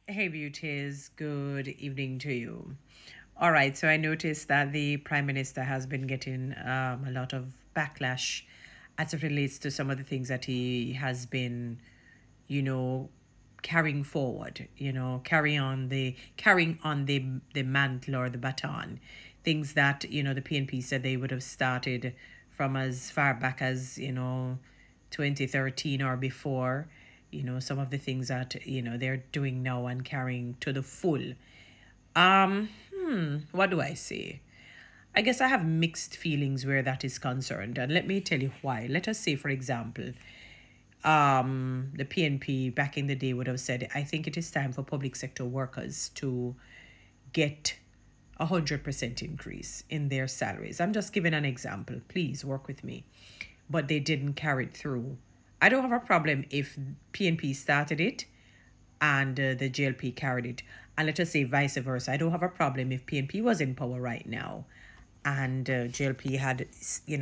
Hey, beauties. Good evening to you. All right, so I noticed that the Prime Minister has been getting a lot of backlash as it relates to some of the things that he has been, you know, carrying forward. Carrying on the mantle or the baton, things that the PNP said they would have started from as far back as 2013 or before. Some of the things that they're doing now and carrying to the full. What do I say? I guess I have mixed feelings where that is concerned, and let me tell you why. Let us say, for example, the PNP back in the day would have said, I think it is time for public sector workers to get 100% increase in their salaries. I'm just giving an example. Please work with me. But they didn't carry it through. I don't have a problem if PNP started it and the JLP carried it. And let us say vice versa. I don't have a problem if PNP was in power right now and JLP had,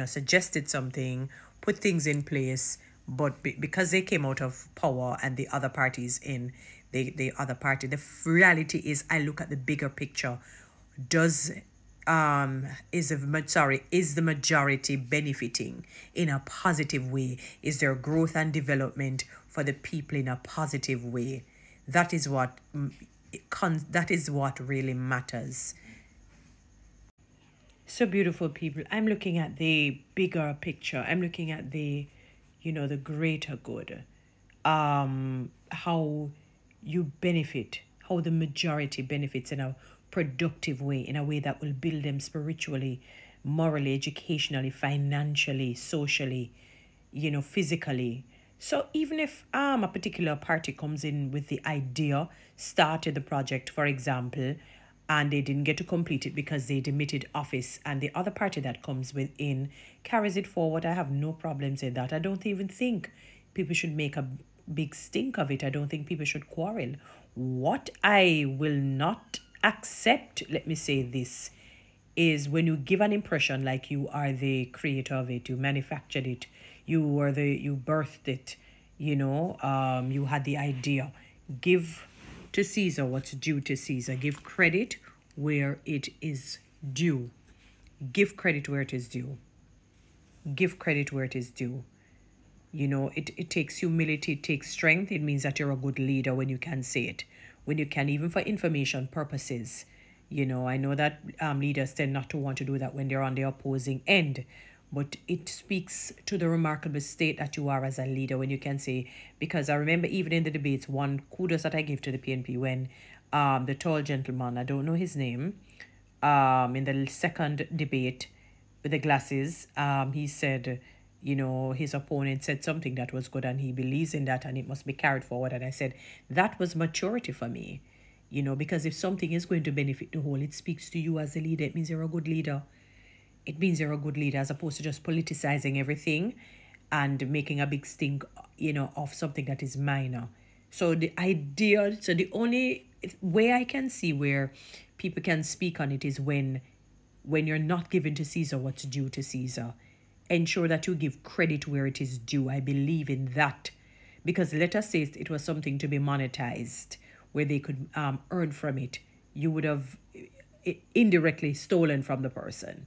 suggested something, put things in place, but because they came out of power and the other parties in the other party, the reality is I look at the bigger picture. Does is the majority benefiting in a positive way? Is there growth and development for the people in a positive way? That is what really matters. So beautiful, people. I'm looking at the bigger picture. I'm looking at the greater good. How you benefit, how the majority benefits in a productive way, in a way that will build them spiritually, morally, educationally, financially, socially, physically. So even if a particular party comes in with the idea, started the project, for example, and they didn't get to complete it because they demitted office, and the other party that comes within carries it forward, I have no problems in that. I don't even think people should make a big stink of it. I don't think people should quarrel. What I will not accept, let me say this, is when you give an impression like you are the creator of it, you manufactured it, you birthed it, you had the idea. Give to Caesar what's due to Caesar. Give credit where it is due. Give credit where it is due. Give credit where it is due. It takes humility, it takes strength. It means that you're a good leader when you can say it, when you can, even for information purposes. I know that leaders tend not to want to do that when they're on the opposing end, but it speaks to the remarkable state that you are as a leader when you can say, because I remember even in the debates, one kudos that I give to the PNP when the tall gentleman, I don't know his name, in the second debate with the glasses, he said, his opponent said something that was good and he believes in that and it must be carried forward. And I said, that was maturity for me, because if something is going to benefit the whole, it speaks to you as a leader. It means you're a good leader. It means you're a good leader as opposed to just politicizing everything and making a big stink, of something that is minor. So the only way I can see where people can speak on it is when you're not giving to Caesar what's due to Caesar. Ensure that you give credit where it is due. I believe in that. Because let us say it was something to be monetized, where they could earn from it. You would have indirectly stolen from the person,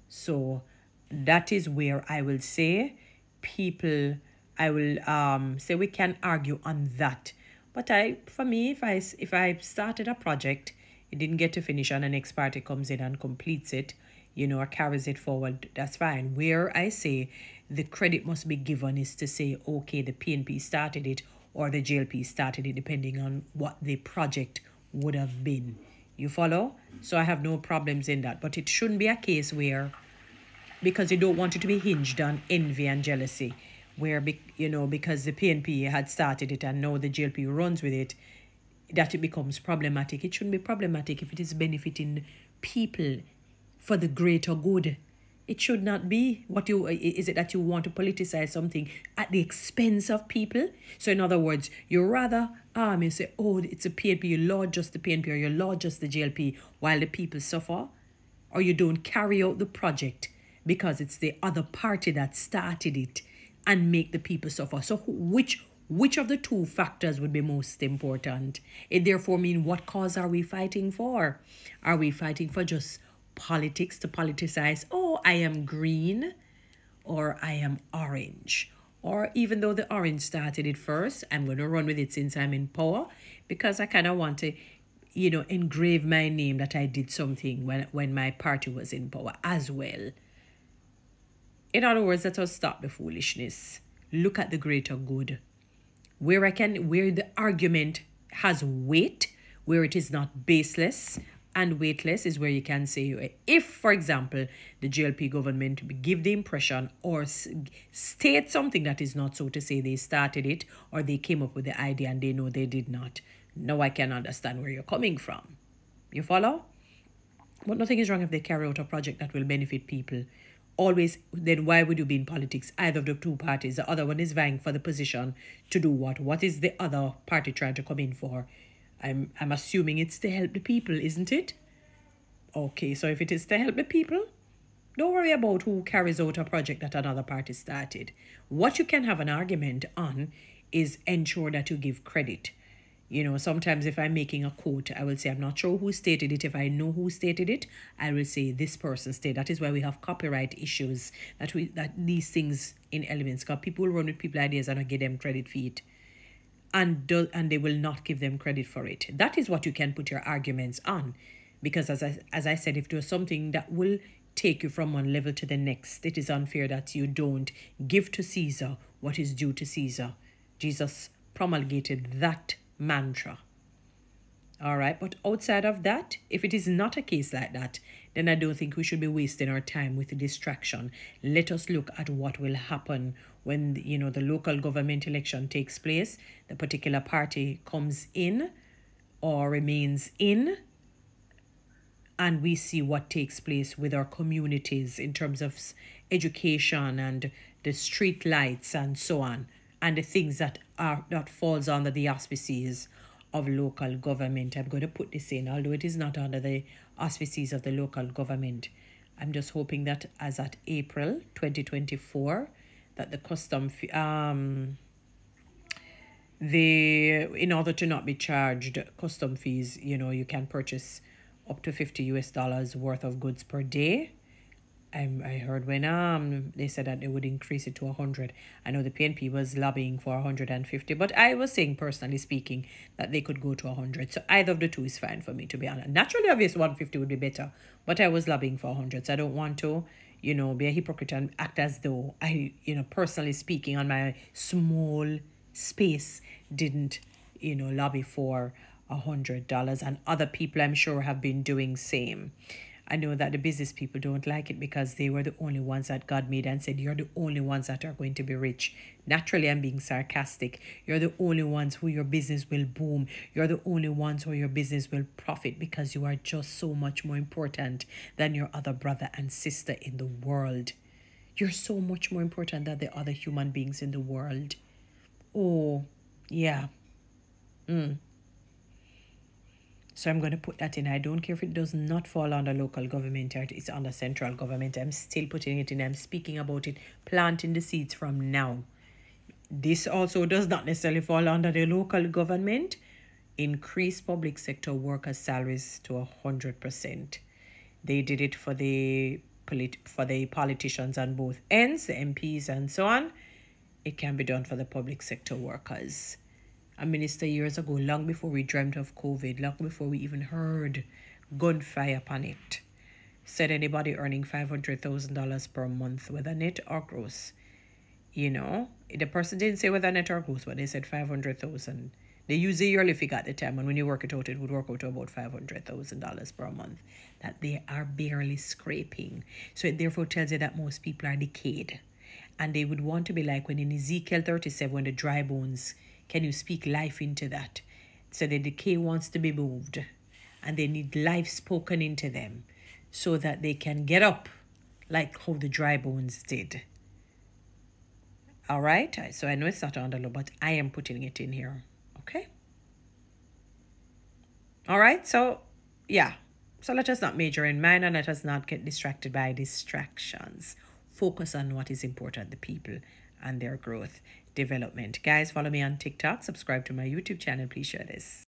So that is where I will say people, I will say we can argue on that. But for me, if I started a project, it didn't get to finish and the next party comes in and completes it, or carries it forward, that's fine. Where I say the credit must be given is to say, okay, the PNP started it or the JLP started it, depending on what the project would have been. You follow? So I have no problems in that. But it shouldn't be a case where, because you don't want it to be hinged on envy and jealousy, where, because the PNP had started it and now the JLP runs with it, that it becomes problematic. It shouldn't be problematic if it is benefiting people for the greater good. It should not be. Is it that you want to politicize something at the expense of people? So in other words, you rather you say, oh, it's a PNP, you laud just the PNP or you laud just the JLP while the people suffer, or you don't carry out the project because it's the other party that started it and make the people suffer. So Which of the two factors would be most important? It therefore means, what cause are we fighting for? Are we fighting for just politics, to politicize, oh, I am green or I am orange? Or even though the orange started it first, I'm going to run with it since I'm in power, because I kind of want to, engrave my name that I did something when my party was in power as well. In other words, let us stop the foolishness. Look at the greater good. Where the argument has weight, where it is not baseless and weightless, is where you can say, if, for example, the GLP government give the impression or state something that is not so, to say they started it or they came up with the idea and they know they did not. Now I can understand where you're coming from. You follow? But nothing is wrong if they carry out a project that will benefit people. Always, then why would you be in politics? Either of the two parties. The other one is vying for the position to do what? What is the other party trying to come in for? I'm assuming it's to help the people, isn't it? Okay, so if it is to help the people, don't worry about who carries out a project that another party started. What you can have an argument on is ensure that you give credit. Sometimes if I'm making a quote, I will say, I'm not sure who stated it. If I know who stated it, I will say this person stated. That is why we have copyright issues, that these things in elements, because people will run with people's ideas and not give them credit for it. And they will not give them credit for it. That is what you can put your arguments on. Because as I said, if there's something that will take you from one level to the next, it is unfair that you don't give to Caesar what is due to Caesar. Jesus promulgated that mantra. All right, but outside of that, if it is not a case like that, then I don't think we should be wasting our time with the distraction. Let us look at what will happen when the local government election takes place. The particular party comes in or remains in, and we see what takes place with our communities in terms of education and the street lights and so on, and the things that falls under the auspices of local government. I'm going to put this in, although it is not under the auspices of the local government. I'm just hoping that as at April 2024, that the custom in order to not be charged custom fees, you can purchase up to $50 worth of goods per day. I heard when they said that they would increase it to 100. I know the PNP was lobbying for 150, but I was saying, personally speaking, that they could go to 100. So either of the two is fine for me, to be honest. Naturally, obviously, 150 would be better, but I was lobbying for 100. So I don't want to, be a hypocrite and act as though I, personally speaking, on my small space, didn't, lobby for $100. And other people, I'm sure, have been doing same. I know that the business people don't like it because they were the only ones that God made and said, you're the only ones that are going to be rich. Naturally, I'm being sarcastic. You're the only ones who your business will boom. You're the only ones who your business will profit, because you are just so much more important than your other brother and sister in the world. You're so much more important than the other human beings in the world. Oh, yeah. So I'm going to put that in. I don't care if it does not fall under local government or it's under central government. I'm still putting it in. I'm speaking about it, planting the seeds from now. This also does not necessarily fall under the local government. Increase public sector workers' salaries to 100%. They did it for the politicians on both ends, the MPs and so on. It can be done for the public sector workers. A minister years ago, long before we dreamt of COVID, long before we even heard gunfire upon it, said anybody earning $500,000 per month, whether net or gross. The person didn't say whether net or gross, but they said 500,000. They used the yearly figure at the time, and when you work it out, it would work out to about $500,000 per month that they are barely scraping. So it therefore tells you that most people are decayed. And they would want to be like when in Ezekiel 37, when the dry bones, can you speak life into that? So the decay wants to be moved, and they need life spoken into them so that they can get up like how the dry bones did. All right? So I know it's not under law, but I am putting it in here. Okay? All right? So, yeah. So let us not major in mind, and let us not get distracted by distractions. Focus on what is important, the people and their growth. development. Guys, follow me on TikTok, subscribe to my YouTube channel. Please share this.